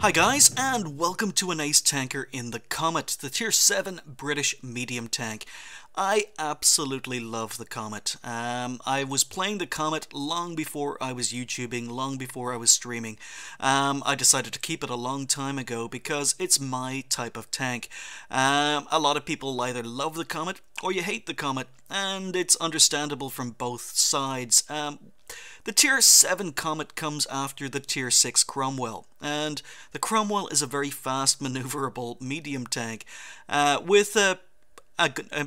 Hi guys, and welcome to an ace tanker in the Comet, the tier 7 British medium tank. I absolutely love the Comet. I was playing the Comet long before I was YouTubing, long before I was streaming. I decided to keep it a long time ago because it's my type of tank. A lot of people either love the Comet or you hate the Comet, and it's understandable from both sides. The tier 7 Comet comes after the tier 6 Cromwell, and the Cromwell is a very fast maneuverable medium tank with a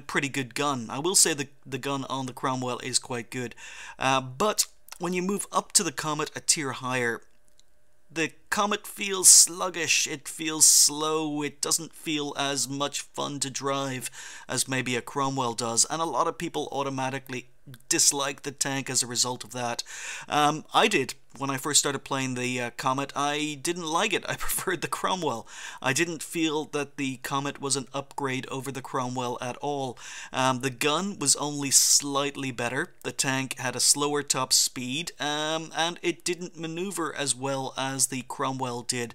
pretty good gun. I will say the gun on the Cromwell is quite good, but when you move up to the Comet a tier higher, the Comet feels sluggish, it feels slow, it doesn't feel as much fun to drive as maybe a Cromwell does, and a lot of people automatically dislike the tank as a result of that. I did. When I first started playing the Comet, I didn't like it. I preferred the Cromwell. I didn't feel that the Comet was an upgrade over the Cromwell at all. The gun was only slightly better. The tank had a slower top speed, and it didn't maneuver as well as the Cromwell did.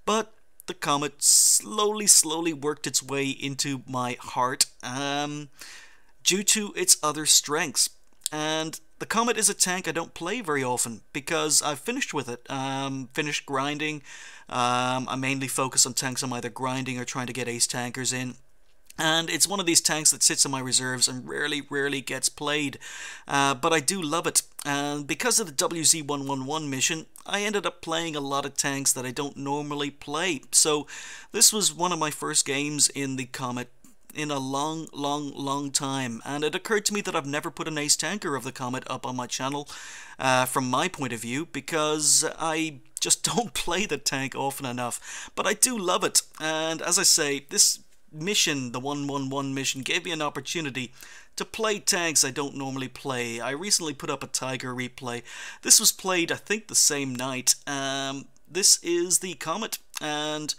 But the Comet slowly worked its way into my heart due to its other strengths. And the Comet is a tank I don't play very often because I've finished with it. Finished grinding. I mainly focus on tanks I'm either grinding or trying to get ace tankers in. And it's one of these tanks that sits in my reserves and rarely gets played. But I do love it. And because of the WZ111 mission, I ended up playing a lot of tanks that I don't normally play. So this was one of my first games in the Comet in a long time, and it occurred to me that I've never put an ace tanker of the Comet up on my channel from my point of view, because I just don't play the tank often enough. But I do love it, and as I say, this mission, the 111 mission, gave me an opportunity to play tanks I don't normally play. I recently put up a Tiger replay. This was played, I think, the same night. This is the Comet, and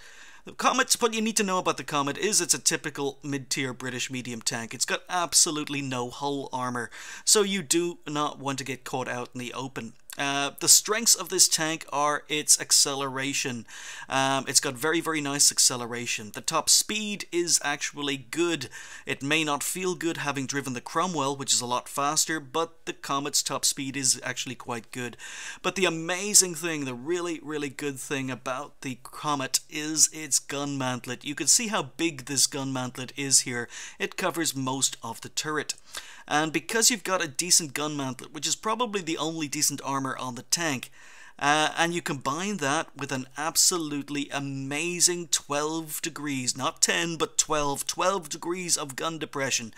the Comet, what you need to know about the Comet is it's a typical mid-tier British medium tank. It's got absolutely no hull armor, so you do not want to get caught out in the open. The strengths of this tank are its acceleration. It's got very nice acceleration. The top speed is actually good. It may not feel good having driven the Cromwell, which is a lot faster, but the Comet's top speed is actually quite good. But the amazing thing, the really good thing about the Comet is its gun mantlet. You can see how big this gun mantlet is here. It covers most of the turret. And because you've got a decent gun mantlet, which is probably the only decent armor on the tank, and you combine that with an absolutely amazing 12 degrees, not 10, but 12 degrees of gun depression,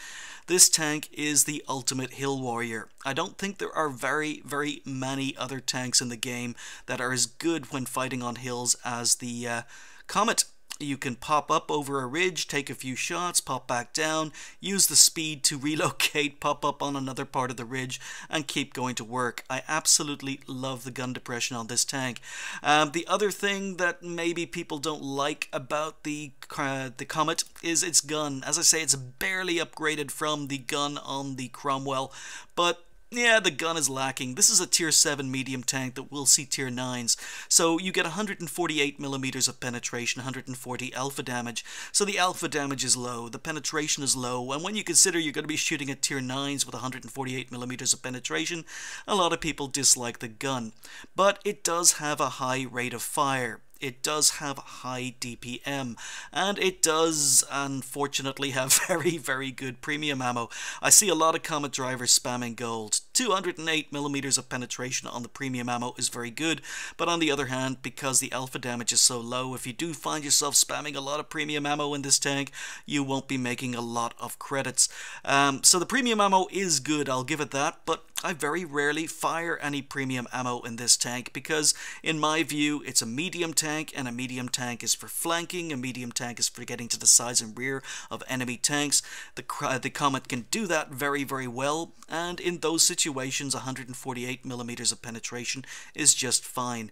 this tank is the ultimate hill warrior. I don't think there are very many other tanks in the game that are as good when fighting on hills as the Comet. You can pop up over a ridge, take a few shots, pop back down, use the speed to relocate, pop up on another part of the ridge, and keep going to work. I absolutely love the gun depression on this tank. The other thing that maybe people don't like about the Comet is its gun. As I say, it's barely upgraded from the gun on the Cromwell, but yeah, the gun is lacking. This is a tier 7 medium tank that will see tier 9s. So you get 148mm of penetration, 140 alpha damage. So the alpha damage is low, the penetration is low, and when you consider you're going to be shooting at tier 9s with 148mm of penetration, a lot of people dislike the gun. But it does have a high rate of fire. It does have high DPM, and it does unfortunately have very good premium ammo. I see a lot of Comet drivers spamming gold. 208mm of penetration on the premium ammo is very good, but on the other hand, because the alpha damage is so low, if you do find yourself spamming a lot of premium ammo in this tank, you won't be making a lot of credits. So the premium ammo is good, I'll give it that, but I very rarely fire any premium ammo in this tank because, in my view, it's a medium tank, and a medium tank is for flanking, a medium tank is for getting to the sides and rear of enemy tanks. The Comet can do that very well, and in those situations, 148mm of penetration is just fine.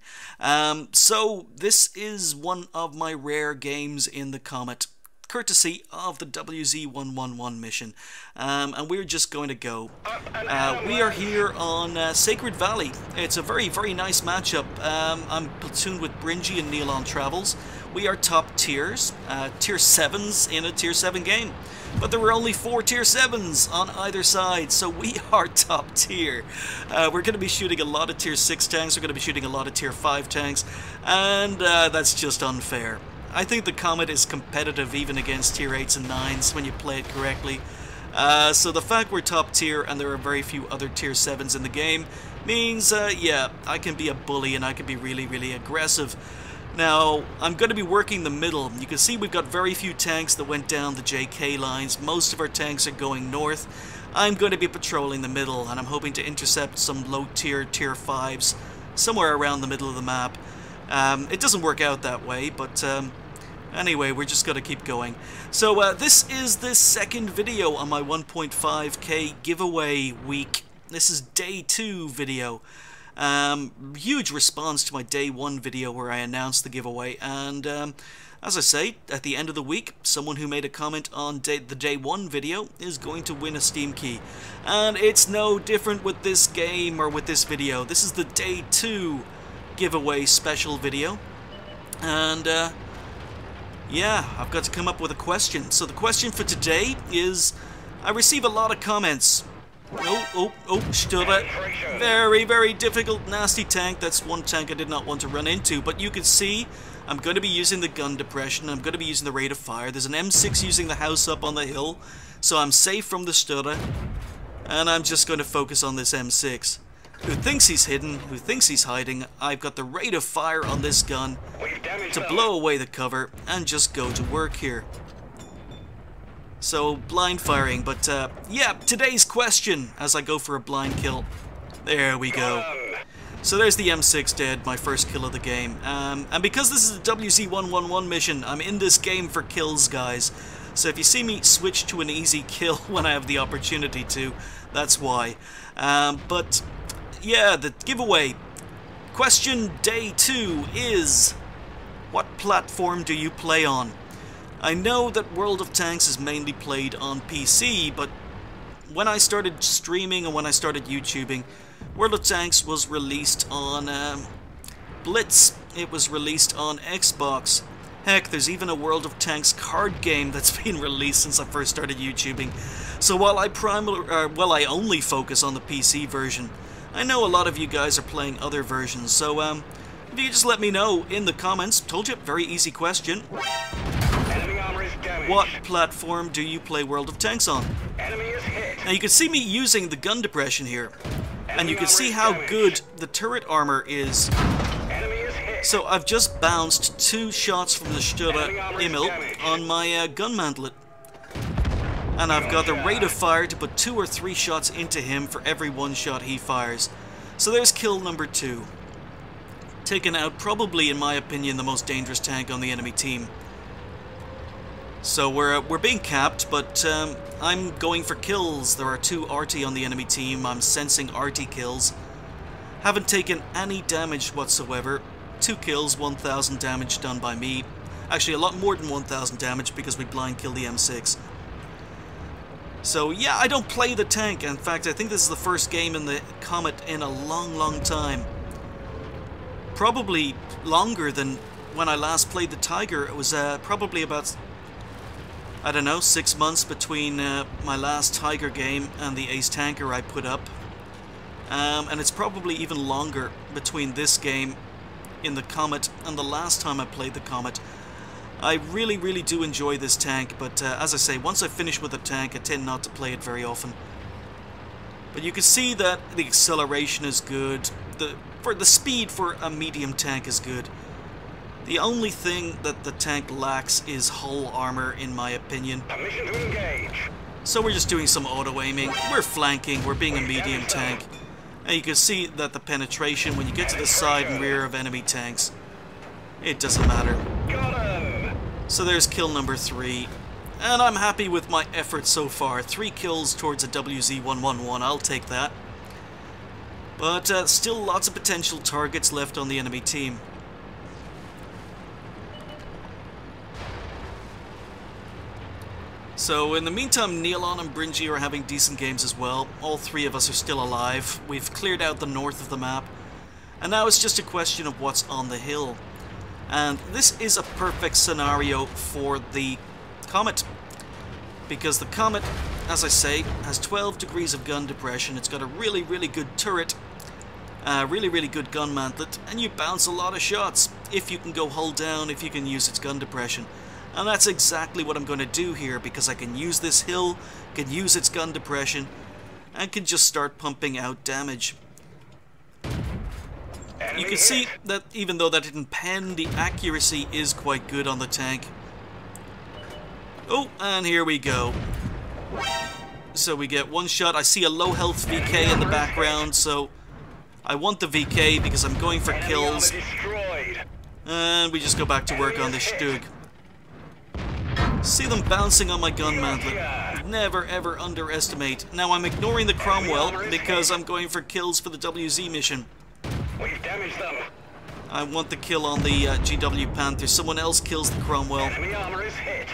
So this is one of my rare games in the Comet. courtesy of the WZ-111 mission. And we're just going to go. We are here on Sacred Valley. It's a very, very nice matchup. I'm platooned with Bringy and Neil on Travels. We are top tiers, tier 7s in a tier 7 game. But there were only 4 tier 7s on either side, so we are top tier. We're going to be shooting a lot of tier 6 tanks, we're going to be shooting a lot of tier 5 tanks, and that's just unfair. I think the Comet is competitive even against tier 8s and 9s when you play it correctly. So the fact we're top tier and there are very few other tier 7s in the game means, yeah, I can be a bully and I can be really, really aggressive. Now, I'm going to be working the middle. You can see we've got very few tanks that went down the JK lines. Most of our tanks are going north. I'm going to be patrolling the middle, and I'm hoping to intercept some low-tier, tier 5s, somewhere around the middle of the map. It doesn't work out that way, but anyway, we're just going to keep going. So, this is the second video on my 1.5k giveaway week. This is day 2 video. Huge response to my day 1 video where I announced the giveaway, and as I say, at the end of the week, someone who made a comment on the day 1 video is going to win a Steam key. And it's no different with this game or with this video. This is the day 2 giveaway special video, and yeah, I've got to come up with a question. So the question for today is, I receive a lot of comments. Oh, Sturba. Very, very difficult, nasty tank. That's one tank I did not want to run into. But you can see I'm going to be using the gun depression. I'm going to be using the rate of fire. There's an M6 using the house up on the hill. So I'm safe from the Sturba. And I'm just going to focus on this M6. Who thinks he's hidden, who thinks he's hiding. I've got the rate of fire on this gun to blow away the cover and just go to work here. So, blind firing, but yeah, today's question as I go for a blind kill. There we go. So there's the M6 dead, my first kill of the game. And because this is a WZ-111 mission, I'm in this game for kills, guys. So if you see me switch to an easy kill when I have the opportunity to, that's why. But yeah, the giveaway. Question day 2 is, what platform do you play on? I know that World of Tanks is mainly played on PC, but when I started streaming and when I started YouTubing, World of Tanks was released on Blitz. It was released on Xbox. Heck, there's even a World of Tanks card game that's been released since I first started YouTubing. So while I only focus on the PC version, I know a lot of you guys are playing other versions. So if you could just let me know in the comments. Told you, very easy question. What platform do you play World of Tanks on? Now you can see me using the gun depression here, and you can see how good the turret armor is. So I've just bounced 2 shots from the Sturba Immel on my gun mantlet, and I've got the rate of fire to put 2 or 3 shots into him for every 1 shot he fires. So there's kill number 2. Taken out probably, in my opinion, the most dangerous tank on the enemy team. So we're being capped, but I'm going for kills. There are 2 RT on the enemy team. I'm sensing RT kills. Haven't taken any damage whatsoever. 2 kills, 1,000 damage done by me. Actually, a lot more than 1,000 damage because we blind killed the M6. So yeah, I don't play the tank. In fact, I think this is the first game in the Comet in a long, long time. Probably longer than when I last played the Tiger. It was probably about, I don't know, 6 months between my last Tiger game and the Ace Tanker I put up. And it's probably even longer between this game in the Comet and the last time I played the Comet. I really, really do enjoy this tank, but as I say, once I finish with a tank, I tend not to play it very often. But you can see that the acceleration is good. The speed for a medium tank is good. The only thing that the tank lacks is hull armor, in my opinion. Permission to engage. So we're just doing some auto-aiming. We're flanking. We're being a medium tank. And you can see that the penetration, when you get to the side and rear of enemy tanks, it doesn't matter. Got him. So there's kill number 3. And I'm happy with my effort so far. 3 kills towards a WZ-111. I'll take that. But still lots of potential targets left on the enemy team. So in the meantime, Neilon and Bringy are having decent games as well. All three of us are still alive. We've cleared out the north of the map. And now it's just a question of what's on the hill. And this is a perfect scenario for the Comet. Because the Comet, as I say, has 12 degrees of gun depression. It's got a really, really good turret. Really, really good gun mantlet. And you bounce a lot of shots if you can go hull down, if you can use its gun depression. And that's exactly what I'm going to do here, because I can use this hill, can use its gun depression, and can just start pumping out damage. You can see that even though that didn't pen, the accuracy is quite good on the tank. Oh, and here we go. So we get one shot. I see a low health VK in the background, so I want the VK because I'm going for kills. And we just go back to work on the Stug. See them bouncing on my gun mantlet. Never ever underestimate. Now I'm ignoring the Cromwell because I'm going for kills for the WZ mission. We've damaged them. I want the kill on the GW Panther. Someone else kills the Cromwell. Enemy armor is hit.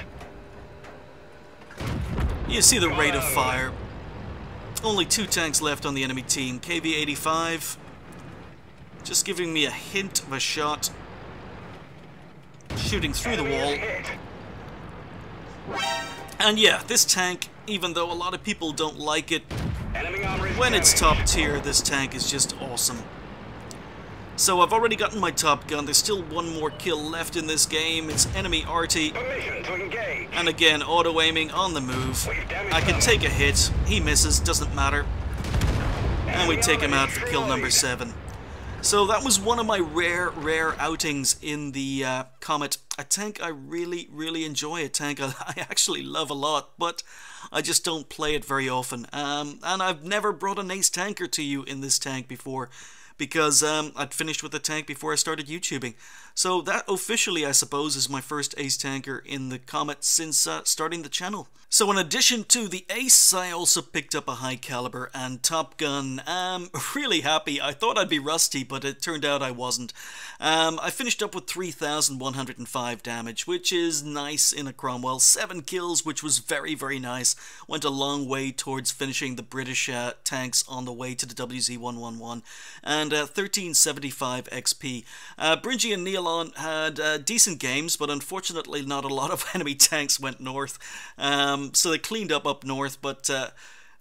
You see the rate of fire. Only 2 tanks left on the enemy team. KV-85. Just giving me a hint of a shot. Shooting through the wall. And yeah, this tank, even though a lot of people don't like it, when it's top tier, this tank is just awesome. So I've already gotten my top gun. There's still one more kill left in this game. It's enemy Arty. And again, auto-aiming on the move. I can take a hit. He misses, doesn't matter. And we take him out for kill number 7. So that was one of my rare outings in the Comet. A tank I really, really enjoy. A tank I actually love a lot, but I just don't play it very often. And I've never brought an ace tanker to you in this tank before, because I'd finished with the tank before I started YouTubing. So that officially, I suppose, is my first ace tanker in the Comet since starting the channel. So in addition to the ace, I also picked up a high caliber and Top Gun. Really happy. I thought I'd be rusty, but it turned out I wasn't. I finished up with 3,105 damage, which is nice in a Cromwell. 7 kills, which was very, very nice. Went a long way towards finishing the British tanks on the way to the WZ-111. And 1375 XP. Bringy and Neilon had decent games, but unfortunately not a lot of enemy tanks went north. So they cleaned up north, but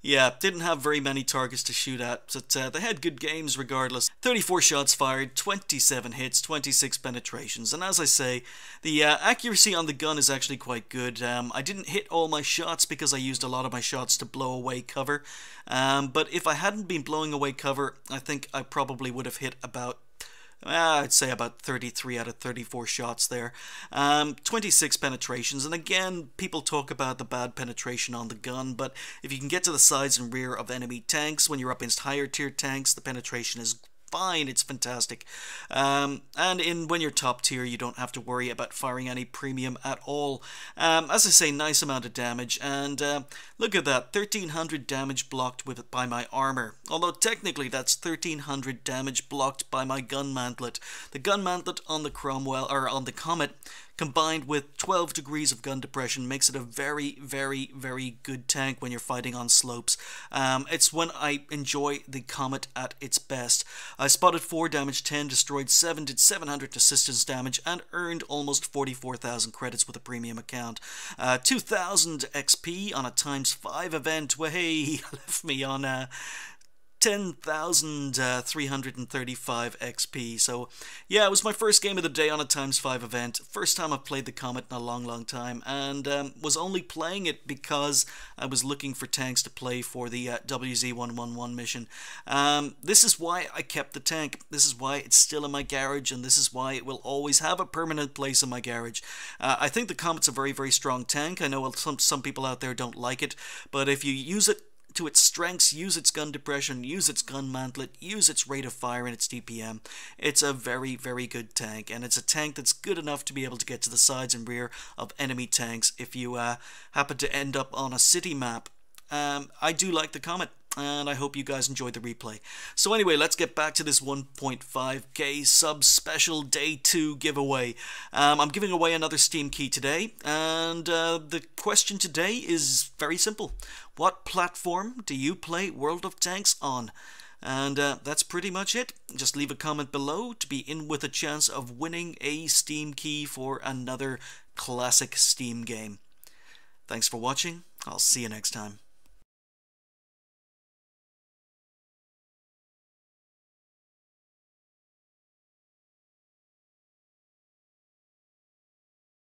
yeah, didn't have very many targets to shoot at. But they had good games regardless. 34 shots fired, 27 hits, 26 penetrations. And as I say, the accuracy on the gun is actually quite good. I didn't hit all my shots because I used a lot of my shots to blow away cover. But if I hadn't been blowing away cover, I think I probably would have hit about I'd say about 33 out of 34 shots there. 26 penetrations, and again, people talk about the bad penetration on the gun, but if you can get to the sides and rear of enemy tanks, when you're up against higher tier tanks, the penetration is fine, it's fantastic. And when you're top tier, you don't have to worry about firing any premium at all. As I say, nice amount of damage, and look at that, 1300 damage blocked by my armor. Although technically that's 1300 damage blocked by my gun mantlet. The gun mantlet on the Cromwell, or on the Comet, combined with 12 degrees of gun depression, makes it a very, very, very good tank when you're fighting on slopes. It's when I enjoy the Comet at its best. I spotted 4, damaged 10, destroyed 7, did 700 assistance damage, and earned almost 44,000 credits with a premium account. 2,000 XP on a ×5 event. Way left me on 10,335 XP. So yeah, it was my first game of the day on a ×5 event. First time I've played the Comet in a long time, and was only playing it because I was looking for tanks to play for the WZ-111 mission. This is why I kept the tank. This is why it's still in my garage, and this is why it will always have a permanent place in my garage. I think the Comet's a very, very strong tank. I know some people out there don't like it, but if you use it to its strengths, use its gun depression, use its gun mantlet, use its rate of fire and its DPM, it's a very, very good tank, and it's a tank that's good enough to be able to get to the sides and rear of enemy tanks if you happen to end up on a city map. I do like the Comet. and I hope you guys enjoyed the replay. So anyway, let's get back to this 1.5k sub special day 2 giveaway. I'm giving away another Steam key today, and the question today is very simple. What platform do you play World of Tanks on? And that's pretty much it. Just leave a comment below to be in with a chance of winning a Steam key for another classic Steam game. Thanks for watching. I'll see you next time.